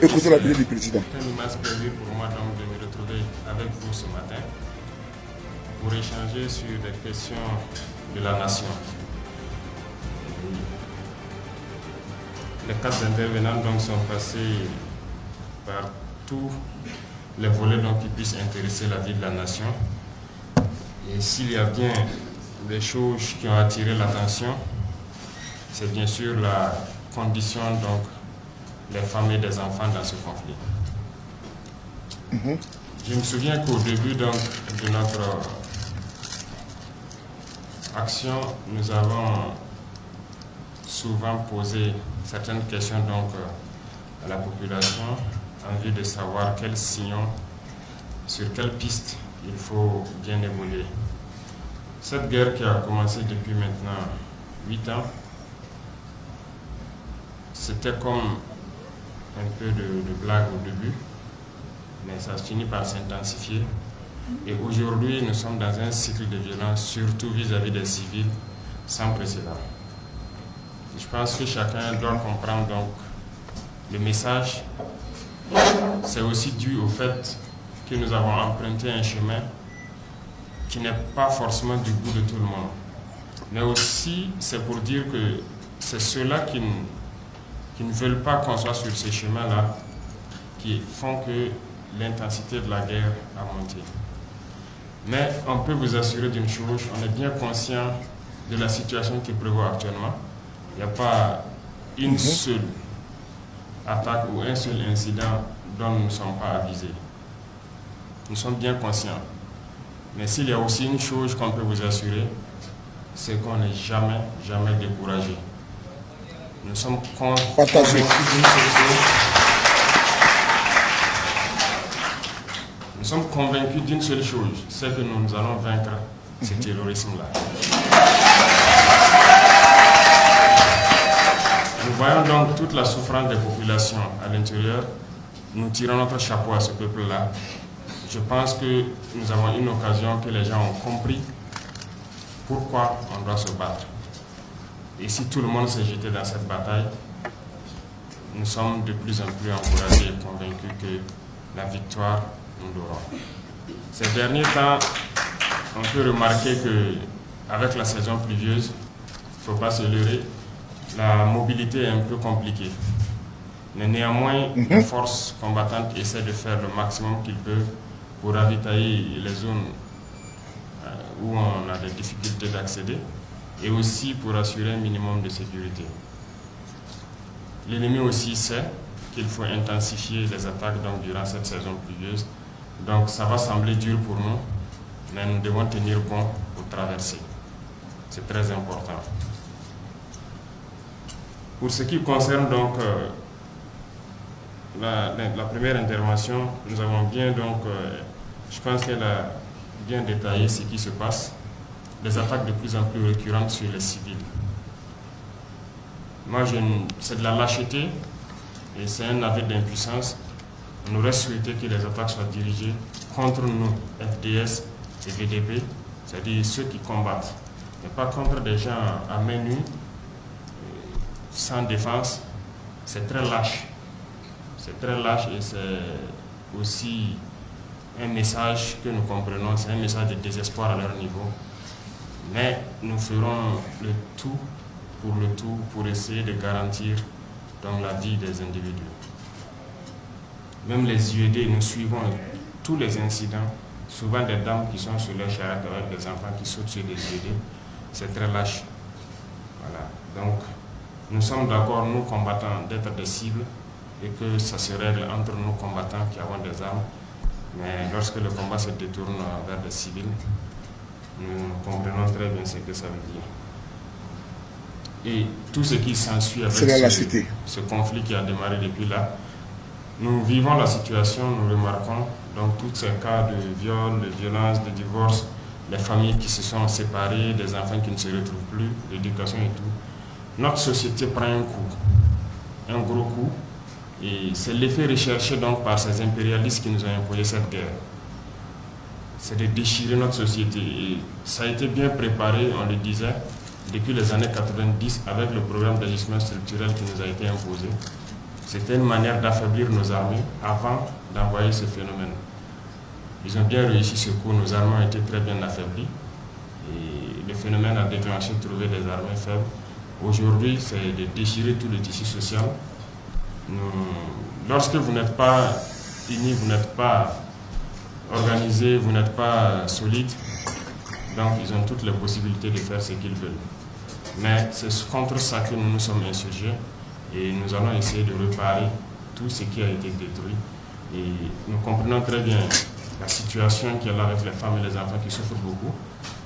Écoutez la vidéo du président. C'est un immense plaisir pour moi donc de me retrouver avec vous ce matin pour échanger sur des questions de la nation. Les 4 intervenants donc sont passés par tous les volets donc, qui puissent intéresser la vie de la nation. Et s'il y a bien des choses qui ont attiré l'attention, c'est bien sûr la condition donc des femmes et des enfants dans ce conflit. Je me souviens qu'au début donc, de notre action, nous avons souvent posé certaines questions donc, à la population en vue de savoir quels signaux, sur quelle piste il faut bien évoluer. Cette guerre qui a commencé depuis maintenant 8 ans, c'était comme un peu de blague au début, mais ça finit par s'intensifier. Et aujourd'hui, nous sommes dans un cycle de violence, surtout vis-à-vis des civils, sans précédent. Je pense que chacun doit comprendre donc le message. C'est aussi dû au fait que nous avons emprunté un chemin qui n'est pas forcément du goût de tout le monde. Mais aussi, c'est pour dire que c'est ceux-là qui ne veulent pas qu'on soit sur ces chemins-là qui font que l'intensité de la guerre a monté. Mais on peut vous assurer d'une chose, on est bien conscient de la situation qui prévaut actuellement. Il n'y a pas une seule attaque ou un seul incident dont nous ne sommes pas avisés. Nous sommes bien conscients. Mais s'il y a aussi une chose qu'on peut vous assurer, c'est qu'on n'est jamais, jamais découragé. Nous sommes convaincus d'une seule chose. Nous sommes convaincus d'une seule chose, c'est que nous allons vaincre ce terrorisme-là. Nous voyons donc toute la souffrance des populations à l'intérieur. Nous tirons notre chapeau à ce peuple-là. Je pense que nous avons une occasion que les gens ont compris pourquoi on doit se battre. Et si tout le monde s'est jeté dans cette bataille, nous sommes de plus en plus encouragés et convaincus que la victoire, nous l'aurons. Ces derniers temps, on peut remarquer qu'avec la saison pluvieuse, il ne faut pas se leurrer, la mobilité est un peu compliquée. Mais néanmoins, les forces combattantes essaient de faire le maximum qu'ils peuvent pour ravitailler les zones où on a des difficultés d'accéder et aussi pour assurer un minimum de sécurité. L'ennemi aussi sait qu'il faut intensifier les attaques donc, durant cette saison pluvieuse. Donc ça va sembler dur pour nous, mais nous devons tenir bon pour traverser. C'est très important. Pour ce qui concerne donc la première intervention, nous avons bien donc, je pense qu'elle a bien détaillé ce qui se passe, les attaques de plus en plus récurrentes sur les civils. Moi, c'est de la lâcheté et c'est un aveu d'impuissance. On aurait souhaité que les attaques soient dirigées contre nous, FDS et VDP, c'est-à-dire ceux qui combattent, mais pas contre des gens à main nue, sans défense. C'est très lâche. C'est très lâche et c'est aussi un message que nous comprenons, c'est un message de désespoir à leur niveau. Mais nous ferons le tout pour essayer de garantir donc, la vie des individus. Même les UED, nous suivons tous les incidents, souvent des dames qui sont sur leur charrette avec des enfants qui sautent sur des UED. C'est très lâche. Voilà. Donc, nous sommes d'accord, nous combattants, d'être des cibles et que ça se règle entre nous combattants qui avons des armes. Mais lorsque le combat se détourne vers des civils, nous comprenons très bien ce que ça veut dire. Et tout ce qui s'ensuit avec ce conflit qui a démarré depuis là, nous vivons la situation, nous remarquons donc tous ces cas de viol, de violence, de divorce, les familles qui se sont séparées, des enfants qui ne se retrouvent plus, l'éducation et tout. Notre société prend un coup, un gros coup, et c'est l'effet recherché donc par ces impérialistes qui nous ont imposé cette guerre. C'est de déchirer notre société. Et ça a été bien préparé, on le disait, depuis les années 90 avec le programme d'ajustement structurel qui nous a été imposé. C'était une manière d'affaiblir nos armées avant d'envoyer ce phénomène. Ils ont bien réussi ce coup, nos armées ont été très bien affaiblies. Et le phénomène a déclenché de trouver des armées faibles. Aujourd'hui, c'est de déchirer tout le tissu social. Lorsque vous n'êtes pas unis, vous n'êtes pas organisés, vous n'êtes pas solides, donc ils ont toutes les possibilités de faire ce qu'ils veulent. Mais c'est contre ça que nous nous sommes insurgés et nous allons essayer de réparer tout ce qui a été détruit. Et nous comprenons très bien la situation qu'il y a là avec les femmes et les enfants qui souffrent beaucoup.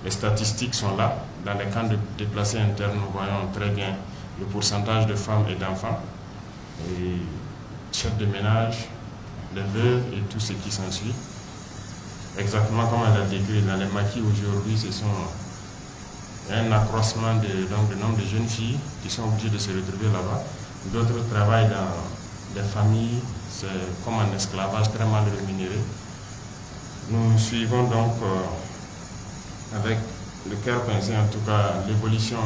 Les statistiques sont là. Dans les camps de déplacés internes, nous voyons très bien le pourcentage de femmes et d'enfants, et chefs de ménage, les veuves et tout ce qui s'ensuit. Exactement comme elle a décrit dans les maquis aujourd'hui, ce sont un accroissement du nombre de jeunes filles qui sont obligées de se retrouver là-bas. D'autres travaillent dans des familles, c'est comme un esclavage très mal rémunéré. Nous suivons donc avec le cœur pincé en tout cas l'évolution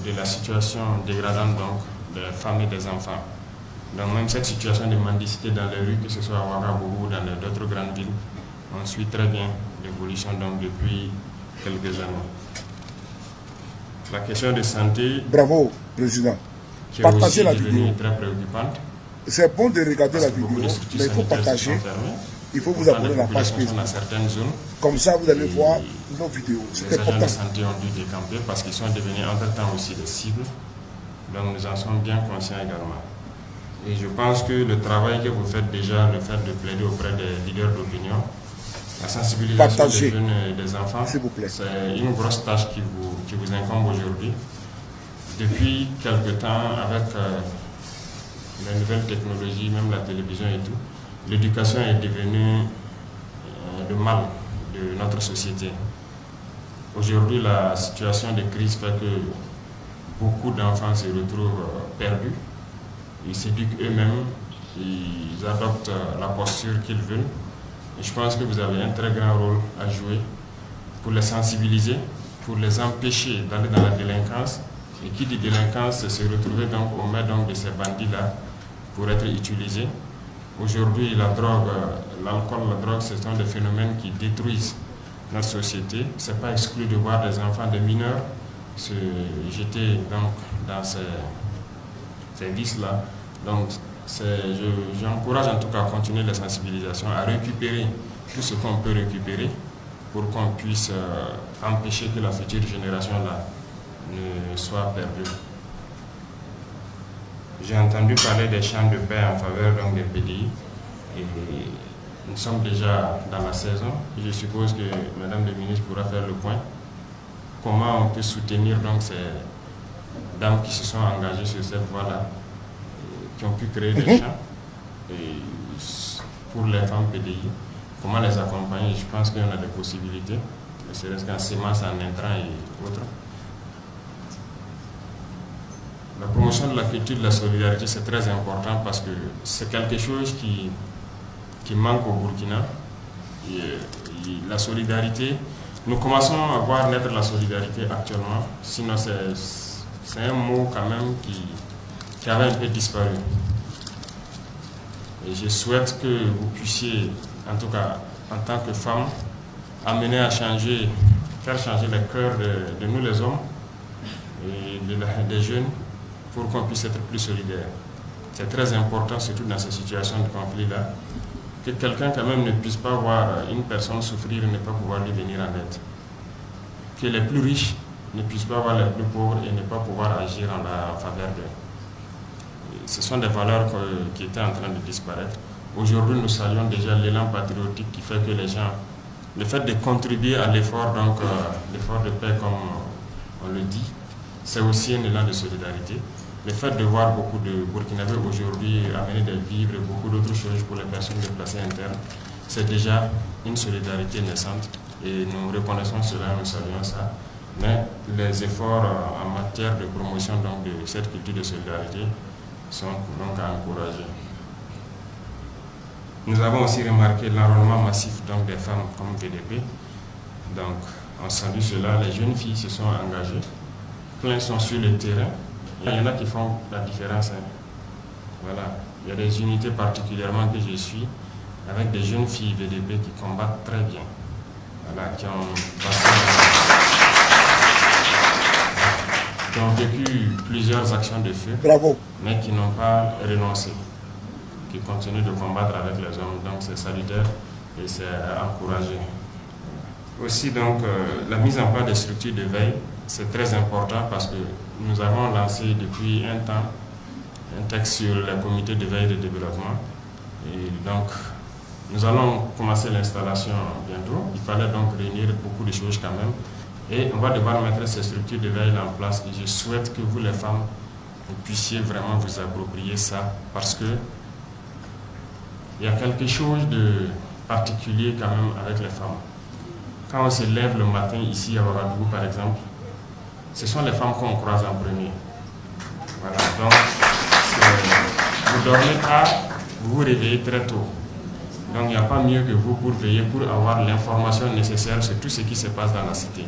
de la situation dégradante donc des femmes et des enfants. Donc même cette situation de mendicité dans les rues, que ce soit à Ouagadougou ou dans d'autres grandes villes, on suit très bien l'évolution donc depuis quelques années. La question de santé, bravo, Président. qui est aussi devenue très préoccupante. C'est bon de regarder la vidéo, mais il faut partager. Il faut vous abonner à la page Facebook. Comme ça, vous allez voir nos vidéos. Les agents de santé ont dû décamper parce qu'ils sont devenus entre-temps aussi des cibles. Donc nous en sommes bien conscients également. Et je pense que le travail que vous faites déjà, le fait de plaider auprès des leaders d'opinion, la sensibilisation des jeunes et des enfants, c'est une grosse tâche qui vous incombe aujourd'hui. Depuis quelque temps, avec les nouvelles technologies, même la télévision et tout, l'éducation est devenue le mal de notre société. Aujourd'hui, la situation de crise fait que beaucoup d'enfants se retrouvent perdus. Ils s'éduquent eux-mêmes, ils adoptent la posture qu'ils veulent. Et je pense que vous avez un très grand rôle à jouer pour les sensibiliser, pour les empêcher d'aller dans la délinquance. Et qui dit délinquance, c'est se retrouver donc aux mains donc de ces bandits-là pour être utilisés. Aujourd'hui, la drogue, l'alcool, la drogue, ce sont des phénomènes qui détruisent notre société. Ce n'est pas exclu de voir des enfants, des mineurs se jeter donc dans ces vices-là. Donc, j'encourage en tout cas à continuer la sensibilisation, à récupérer tout ce qu'on peut récupérer pour qu'on puisse empêcher que la future génération-là ne soit perdue. J'ai entendu parler des champs de paix en faveur donc, des PDI et nous sommes déjà dans la saison. Je suppose que Madame la ministre pourra faire le point. Comment on peut soutenir donc ces dames qui se sont engagées sur cette voie-là, qui ont pu créer des champs et pour les femmes PDI, comment les accompagner? Je pense qu'il y en a des possibilités, ne serait-ce qu'en semences, en intrants et autres. La promotion de la culture de la solidarité, c'est très important parce que c'est quelque chose qui manque au Burkina. Et la solidarité, nous commençons à voir naître la solidarité actuellement, sinon c'est un mot quand même qui avait un peu disparu. Et je souhaite que vous puissiez, en tout cas en tant que femme, amener à changer, faire changer les cœurs de nous les hommes et des jeunes, pour qu'on puisse être plus solidaires. C'est très important, surtout dans ces situations de conflit-là, que quelqu'un quand même ne puisse pas voir une personne souffrir et ne pas pouvoir lui venir en aide. Que les plus riches ne puissent pas voir les plus pauvres et ne pas pouvoir agir en faveur d'eux. Ce sont des valeurs qui étaient en train de disparaître. Aujourd'hui, nous saluons déjà l'élan patriotique qui fait que les gens, le fait de contribuer à l'effort, donc l'effort de paix comme on le dit, c'est aussi un élan de solidarité. Le fait de voir beaucoup de Burkinabés aujourd'hui amener des vivres et beaucoup d'autres choses pour les personnes déplacées internes, c'est déjà une solidarité naissante et nous reconnaissons cela, nous saluons ça. Mais les efforts en matière de promotion donc, de cette culture de solidarité sont donc à encourager. Nous avons aussi remarqué l'enrôlement massif donc, des femmes comme VDP. Donc on salue cela, les jeunes filles se sont engagées. Plein sont sur le terrain. Il y en a qui font la différence. Voilà, il y a des unités particulièrement que je suis, avec des jeunes filles VDP qui combattent très bien. Voilà, qui ont vécu plusieurs actions de feu, Bravo. Mais qui n'ont pas renoncé, qui continuent de combattre avec les hommes. Donc c'est salutaire et c'est encouragé. Aussi donc la mise en place des structures de veille, c'est très important parce que nous avons lancé depuis un temps un texte sur le comité de veille de développement. Et donc nous allons commencer l'installation bientôt. Il fallait donc réunir beaucoup de choses quand même. Et on va devoir mettre ces structures de veille en place. Et je souhaite que vous, les femmes, vous puissiez vraiment vous approprier ça parce que il y a quelque chose de particulier quand même avec les femmes. Quand on se lève le matin ici à Ouagadougou par exemple, ce sont les femmes qu'on croise en premier. Voilà, donc vous dormez tard, vous vous réveillez très tôt. Donc il n'y a pas mieux que vous pour veiller, pour avoir l'information nécessaire sur tout ce qui se passe dans la cité.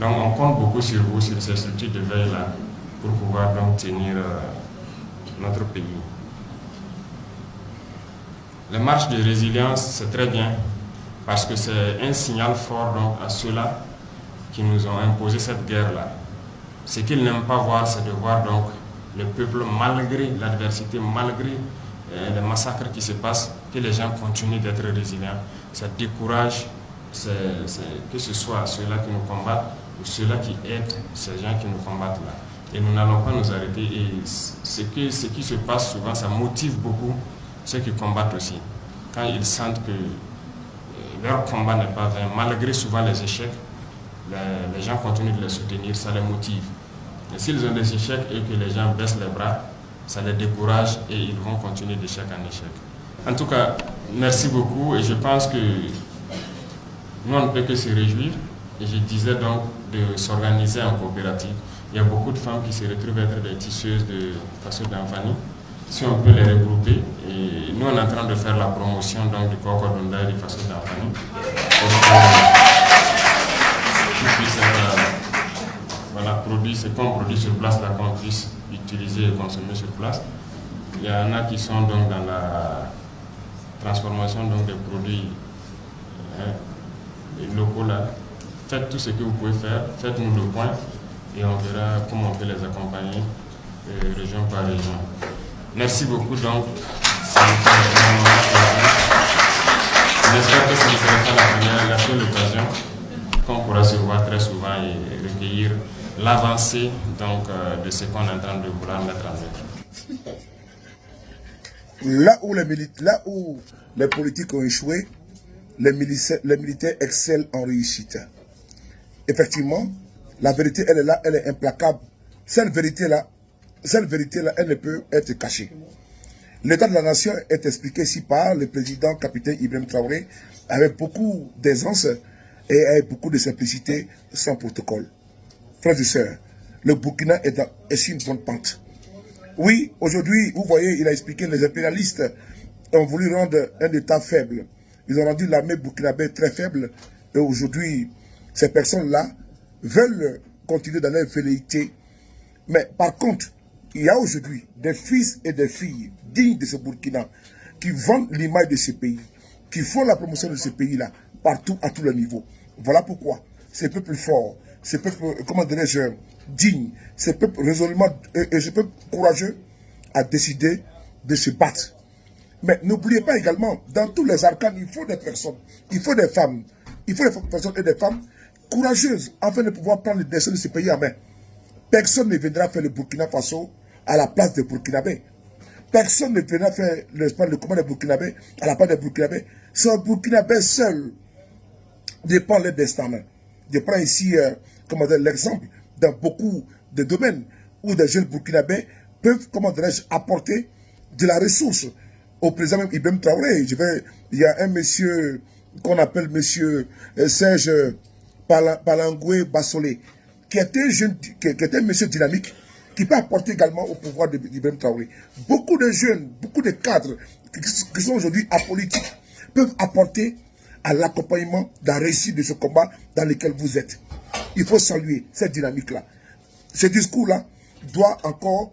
Donc on compte beaucoup sur vous, sur ces structures de veille-là, pour pouvoir donc tenir notre pays. La marche de résilience, c'est très bien, parce que c'est un signal fort donc, à ceux-là qui nous ont imposé cette guerre-là. Ce qu'ils n'aiment pas voir, c'est de voir donc le peuple, malgré l'adversité, malgré les massacres qui se passent, que les gens continuent d'être résilients. Ça décourage, que ce soit ceux-là qui nous combattent ou ceux-là qui aident ces gens qui nous combattent là. Et nous n'allons pas nous arrêter. Et ce qui se passe souvent, ça motive beaucoup ceux qui combattent aussi. Quand ils sentent que leur combat n'est pas vain, malgré souvent les échecs, les gens continuent de les soutenir, ça les motive. Et s'ils ont des échecs et que les gens baissent les bras, ça les décourage et ils vont continuer d'échec en échec. En tout cas, merci beaucoup et je pense que nous on ne peut que se réjouir. Et je disais donc de s'organiser en coopérative. Il y a beaucoup de femmes qui se retrouvent être des tisseuses de façon d'Anfani. Si on peut les regrouper, et nous on est en train de faire la promotion donc, du Kokodunda et du façon d'Anfani. Voilà, produit, ce qu'on produit sur place, là qu'on puisse utiliser et consommer sur place. Il y en a qui sont donc dans la transformation donc, des produits locaux là. Faites tout ce que vous pouvez faire, faites-nous le point et on verra comment on peut les accompagner région par région. Merci beaucoup donc. Ça me fait vraiment plaisir. J'espère que ce ne sera pas la seule occasion qu'on pourra se voir très souvent et recueillir l'avancée donc, de ce qu'on est en train de vouloir mettre en œuvre. Là où les politiques ont échoué, les militaires excellent en réussite. Effectivement, la vérité, elle est là, elle est implacable. Cette vérité-là, elle ne peut être cachée. L'état de la nation est expliqué ici par le président capitaine Ibrahim Traoré avec beaucoup d'aisance et avec beaucoup de simplicité, sans protocole. Frères et sœurs, le Burkina est sur une bonne pente. Oui, aujourd'hui, vous voyez, il a expliqué, les impérialistes ont voulu rendre un État faible. Ils ont rendu l'armée burkinabé très faible. Et aujourd'hui, ces personnes-là veulent continuer dans leur velléité. Mais par contre, il y a aujourd'hui des fils et des filles dignes de ce Burkina qui vendent l'image de ce pays, qui font la promotion de ce pays-là, partout, à tous les niveaux. Voilà pourquoi ces peuples forts, ces peuples, comment dirais-je, dignes, ces peuples résolument et ces peuples courageux a décidé de se battre. Mais n'oubliez pas également, dans tous les arcanes, il faut des personnes, il faut des femmes, il faut des personnes et des femmes courageuses afin de pouvoir prendre le destin de ce pays en main. Personne ne viendra faire le Burkina Faso à la place des Burkinabés. Personne ne viendra faire le combat des Burkinabés à la place des Burkinabés. C'est un Burkinabé seul de prendre le destin. Je prends ici l'exemple dans beaucoup de domaines où des jeunes Burkinabés peuvent, comment dirais-je, apporter de la ressource au président même Ibrahim Traoré. Il y a un monsieur qu'on appelle monsieur Serge Palangoué Bassolé, qui était un monsieur dynamique, qui peut apporter également au pouvoir d'Ibrahim Traoré. Beaucoup de jeunes, beaucoup de cadres qui sont aujourd'hui apolitiques peuvent apporter à l'accompagnement de la réussite de ce combat dans lequel vous êtes. Il faut saluer cette dynamique-là. Ce discours-là doit encore